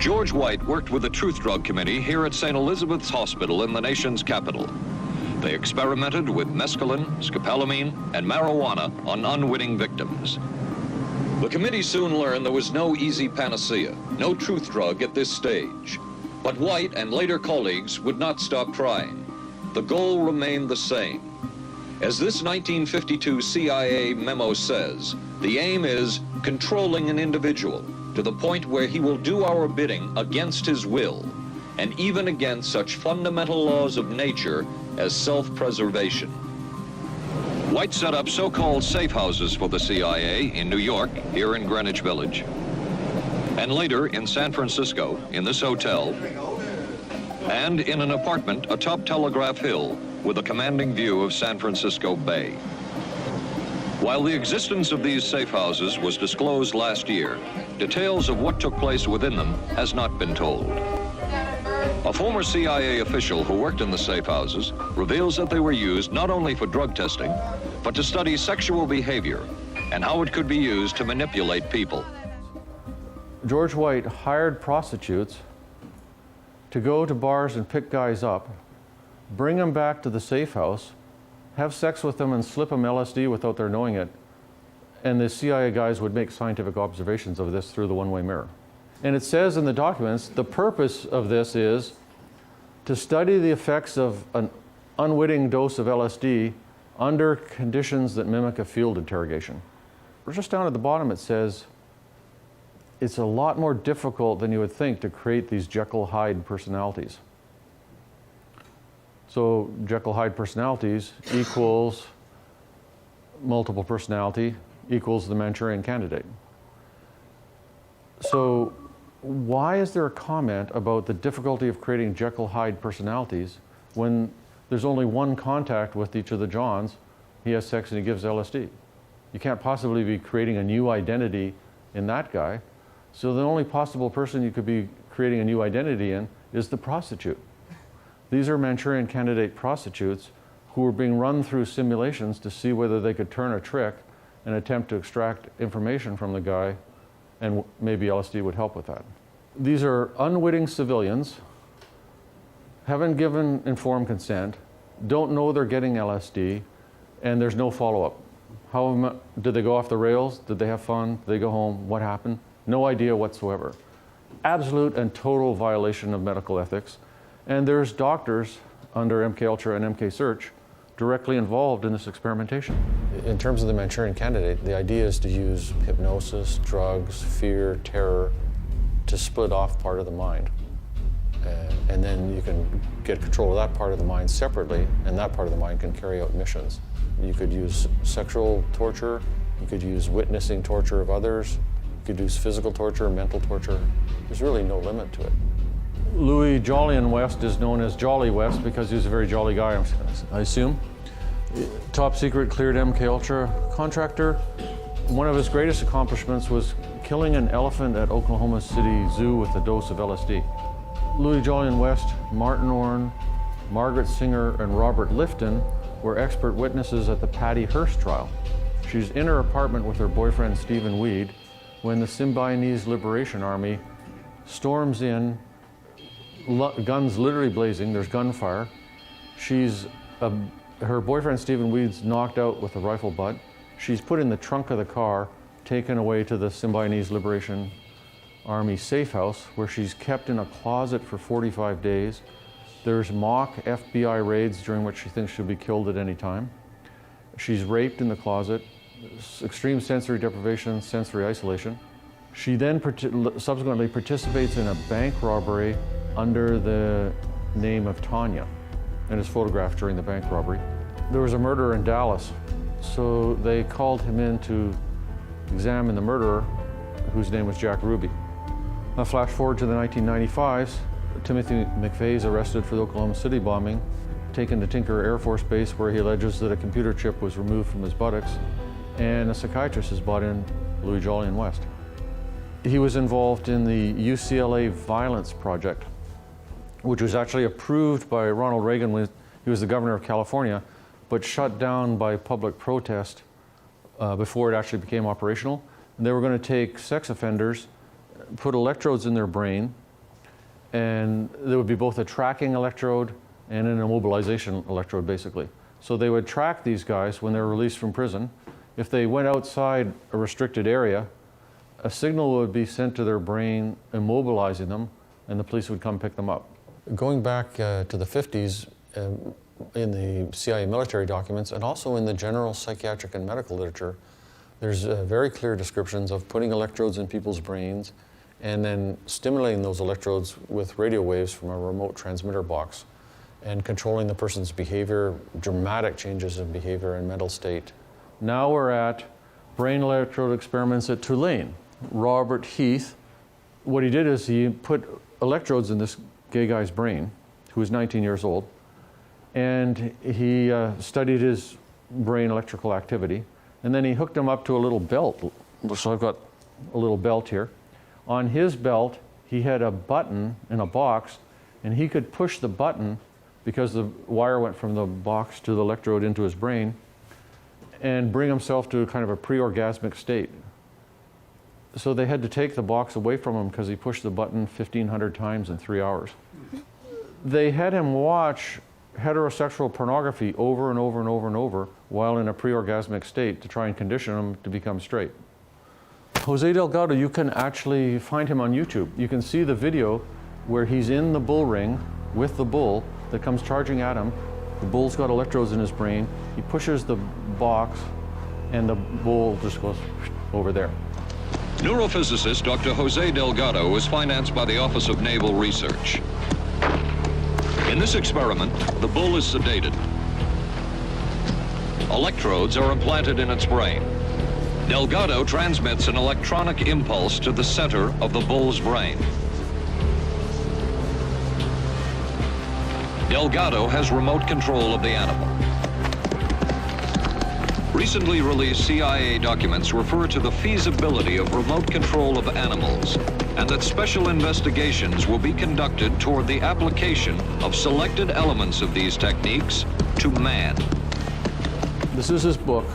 S4: George White worked with the Truth Drug Committee here at St. Elizabeth's Hospital in the nation's capital. They experimented with mescaline, scopolamine, and marijuana on unwitting victims. The committee soon learned there was no easy panacea, no truth drug at this stage. But White and later colleagues would not stop trying. The goal remained the same. As this 1952 CIA memo says, the aim is controlling an individual to the point where he will do our bidding against his will, and even against such fundamental laws of nature as self-preservation. White set up so-called safe houses for the CIA in New York, here in Greenwich Village, and later in San Francisco, in this hotel, and in an apartment atop Telegraph Hill with a commanding view of San Francisco Bay. While the existence of these safe houses was disclosed last year, details of what took place within them has not been told. A former CIA official who worked in the safe houses reveals that they were used not only for drug testing, but to study sexual behavior and how it could be used to manipulate people.
S7: George White hired prostitutes to go to bars and pick guys up, bring them back to the safe house, have sex with them and slip them LSD without their knowing it, and the CIA guys would make scientific observations of this through the one-way mirror. And it says in the documents, the purpose of this is to study the effects of an unwitting dose of LSD under conditions that mimic a field interrogation. Just down at the bottom it says, it's a lot more difficult than you would think to create these Jekyll-Hyde personalities. So Jekyll-Hyde personalities equals multiple personality equals the Manchurian Candidate. So why is there a comment about the difficulty of creating Jekyll-Hyde personalities when there's only one contact with each of the Johns? He has sex and he gives LSD. You can't possibly be creating a new identity in that guy. So the only possible person you could be creating a new identity in is the prostitute. These are Manchurian Candidate prostitutes who were being run through simulations to see whether they could turn a trick and attempt to extract information from the guy, and maybe LSD would help with that. These are unwitting civilians, haven't given informed consent, don't know they're getting LSD, and there's no follow-up. How did they go off the rails? Did they have fun? Did they go home? What happened? No idea whatsoever. Absolute and total violation of medical ethics. And there's doctors under MKUltra and MKSearch directly involved in this experimentation.
S3: In terms of the Manchurian Candidate, the idea is to use hypnosis, drugs, fear, terror to split off part of the mind. And then you can get control of that part of the mind separately, and that part of the mind can carry out missions. You could use sexual torture, you could use witnessing torture of others, you could use physical torture, mental torture. There's really no limit to it.
S7: Louis Jolyon West is known as Jolly West because he was a very jolly guy, I assume. Top secret cleared MKUltra contractor. One of his greatest accomplishments was killing an elephant at Oklahoma City Zoo with a dose of LSD. Louis Jolyon West, Martin Orne, Margaret Singer, and Robert Lifton were expert witnesses at the Patty Hearst trial. She's in her apartment with her boyfriend Stephen Weed when the Symbionese Liberation Army storms in, guns literally blazing, there's gunfire. Her boyfriend Stephen Weed's knocked out with a rifle butt. She's put in the trunk of the car, taken away to the Symbionese Liberation Army safe house, where she's kept in a closet for 45 days. There's mock FBI raids during which she thinks she'll be killed at any time. She's raped in the closet, extreme sensory deprivation, sensory isolation. She then subsequently participates in a bank robbery under the name of Tanya and is photographed during the bank robbery. There was a murder in Dallas, so they called him in to examine the murderer, whose name was Jack Ruby. Now flash forward to the 1995s, Timothy McVeigh is arrested for the Oklahoma City bombing, taken to Tinker Air Force Base, where he alleges that a computer chip was removed from his buttocks, and a psychiatrist is brought in, Louis Jolyon West. He was involved in the UCLA Violence Project, which was actually approved by Ronald Reagan when he was the governor of California, but shut down by public protest before it actually became operational. And they were going to take sex offenders, put electrodes in their brain, and there would be both a tracking electrode and an immobilization electrode, basically. So they would track these guys when they were released from prison. If they went outside a restricted area, a signal would be sent to their brain, immobilizing them, and the police would come pick them up. Going back to the 50s, in the CIA military documents, and also in the general psychiatric and medical literature, there's very clear descriptions of putting electrodes in people's brains and then stimulating those electrodes with radio waves from a remote transmitter box and controlling the person's behavior, dramatic changes in behavior and mental state. Now we're at brain electrode experiments at Tulane. Robert Heath, what he did is he put electrodes in this gay guy's brain, who was 19 years old, and he studied his brain electrical activity, and then he hooked him up to a little belt. So I've got a little belt here. On his belt, he had a button in a box, and he could push the button because the wire went from the box to the electrode into his brain, and bring himself to kind of a pre-orgasmic state. So they had to take the box away from him because he pushed the button 1,500 times in 3 hours. They had him watch heterosexual pornography over and over and over and over while in a pre-orgasmic state to try and condition him to become straight. Jose Delgado, you can actually find him on YouTube. You can see the video where he's in the bull ring with the bull that comes charging at him. The bull's got electrodes in his brain. He pushes the box and the bull just goes over there.
S4: Neurophysicist Dr. Jose Delgado was financed by the Office of Naval Research. In this experiment, the bull is sedated. Electrodes are implanted in its brain. Delgado transmits an electronic impulse to the center of the bull's brain. Delgado has remote control of the animal. Recently released CIA documents refer to the feasibility of remote control of animals, and that special investigations will be conducted toward the application of selected elements of these techniques to man.
S7: This is his book,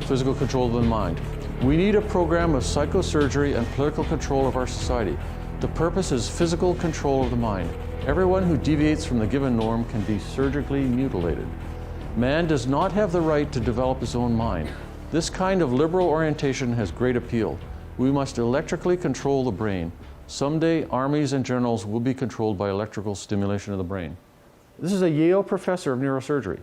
S7: Physical Control of the Mind. We need a program of psychosurgery and political control of our society. The purpose is physical control of the mind. Everyone who deviates from the given norm can be surgically mutilated. Man does not have the right to develop his own mind. This kind of liberal orientation has great appeal. We must electrically control the brain. Someday, armies and generals will be controlled by electrical stimulation of the brain. This is a Yale professor of neurosurgery.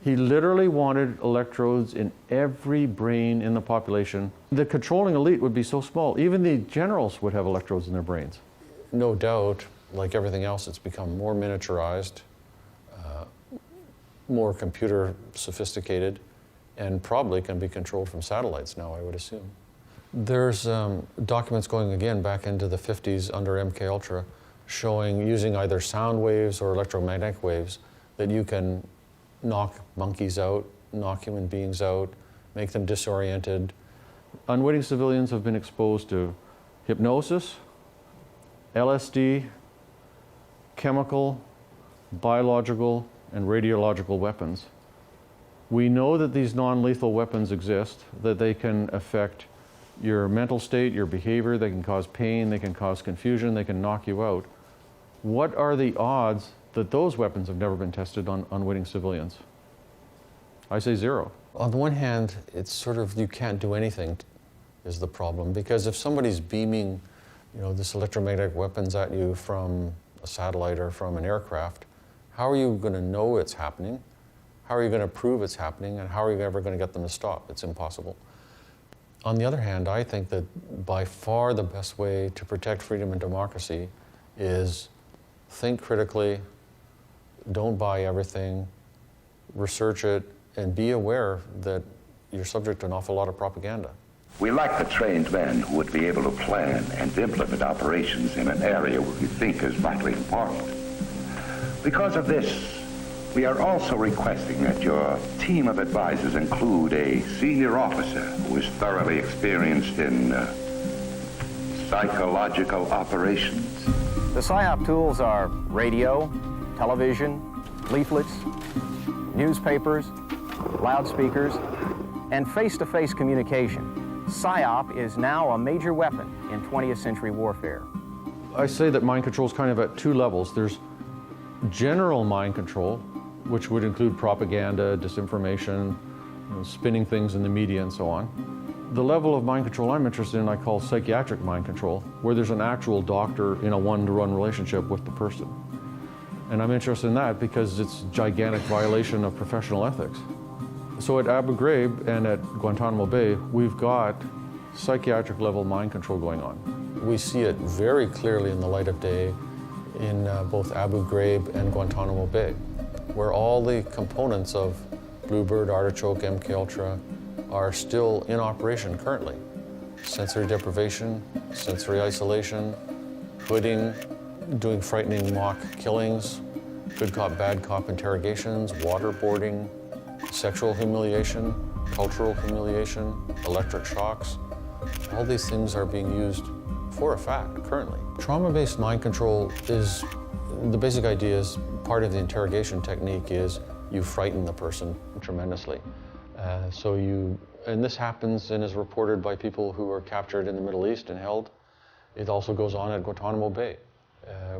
S7: He literally wanted electrodes in every brain in the population. The controlling elite would be so small, even the generals would have electrodes in their brains.
S3: No doubt, like everything else, it's become more miniaturized, more computer sophisticated, and probably can be controlled from satellites now, I would assume. There's documents going again back into the 50s under MKUltra showing using either sound waves or electromagnetic waves that you can knock monkeys out, knock human beings out, make them disoriented.
S7: Unwitting civilians have been exposed to hypnosis, LSD, chemical, biological, and radiological weapons. We know that these non-lethal weapons exist, that they can affect your mental state, your behavior, they can cause pain, they can cause confusion, they can knock you out. What are the odds that those weapons have never been tested on unwitting civilians? I say 0.
S3: On the one hand, it's sort of, you can't do anything is the problem, because if somebody's beaming, this electromagnetic weapons at you from a satellite or from an aircraft, how are you going to know it's happening? How are you going to prove it's happening? And how are you ever going to get them to stop? It's impossible. On the other hand, I think that by far the best way to protect freedom and democracy is think critically, don't buy everything, research it, and be aware that you're subject to an awful lot of propaganda.
S8: We lack the trained men who would be able to plan and implement operations in an area we think is vitally important. Because of this, we are also requesting that your team of advisors include a senior officer who is thoroughly experienced in psychological operations.
S9: The PSYOP tools are radio, television, leaflets, newspapers, loudspeakers, and face-to-face communication. PSYOP is now a major weapon in 20th century warfare.
S7: I say that mind control is kind of at 2 levels. There's general mind control, which would include propaganda, disinformation, spinning things in the media and so on. The level of mind control I'm interested in I call psychiatric mind control, where there's an actual doctor in a one-to-one relationship with the person. And I'm interested in that because it's a gigantic violation of professional ethics. So at Abu Ghraib and at Guantanamo Bay, we've got psychiatric level mind control going on.
S3: We see it very clearly in the light of day in both Abu Ghraib and Guantanamo Bay, where all the components of Bluebird, Artichoke, MK Ultra are still in operation currently. Sensory deprivation, sensory isolation, hooding, doing frightening mock killings, good cop, bad cop interrogations, waterboarding, sexual humiliation, cultural humiliation, electric shocks. All these things are being used for a fact currently. Trauma-based mind control is, the basic idea is, part of the interrogation technique is you frighten the person tremendously. And this happens and is reported by people who are captured in the Middle East and held. It also goes on at Guantanamo Bay,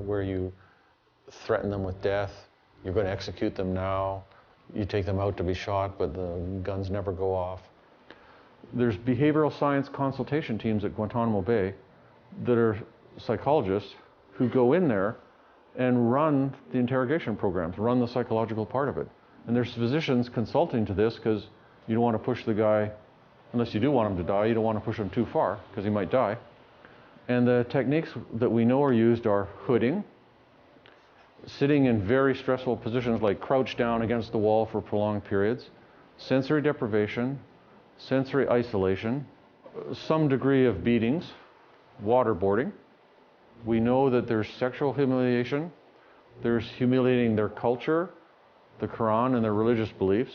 S3: where you threaten them with death. You're going to execute them now. You take them out to be shot, but the guns never go off. There's behavioral science consultation teams at Guantanamo Bay that are psychologists who go in there and run the interrogation programs, run the psychological part of it. And there's physicians consulting to this because you don't want to push the guy, unless you do want him to die, you don't want to push him too far because he might die. And the techniques that we know are used are hooding, sitting in very stressful positions like crouched down against the wall for prolonged periods, sensory deprivation, sensory isolation, some degree of beatings, waterboarding. We know that there's sexual humiliation, there's humiliating their culture, the Quran and their religious beliefs.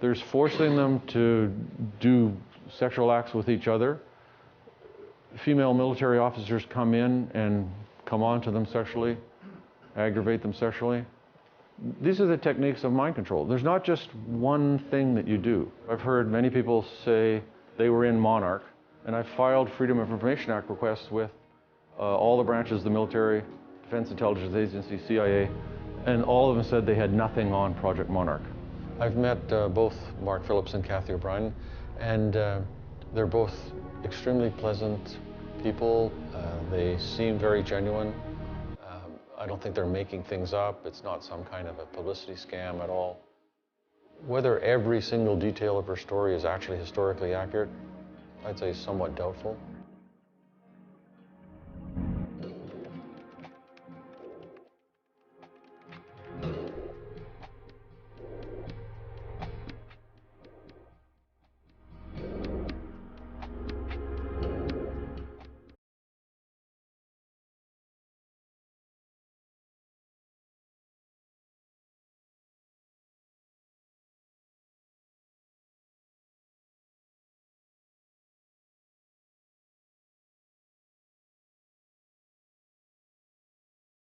S3: There's forcing them to do sexual acts with each other. Female military officers come in and come on to them sexually, aggravate them sexually. These are the techniques of mind control. There's not just one thing that you do. I've heard many people say they were in Monarch, and I filed Freedom of Information Act requests with all the branches of the military, Defense Intelligence Agency, CIA, and all of them said they had nothing on Project Monarch. I've met both Mark Phillips and Kathy O'Brien, and they're both extremely pleasant people. They seem very genuine. I don't think they're making things up. It's not some kind of a publicity scam at all. Whether every single detail of her story is actually historically accurate, I'd say somewhat doubtful.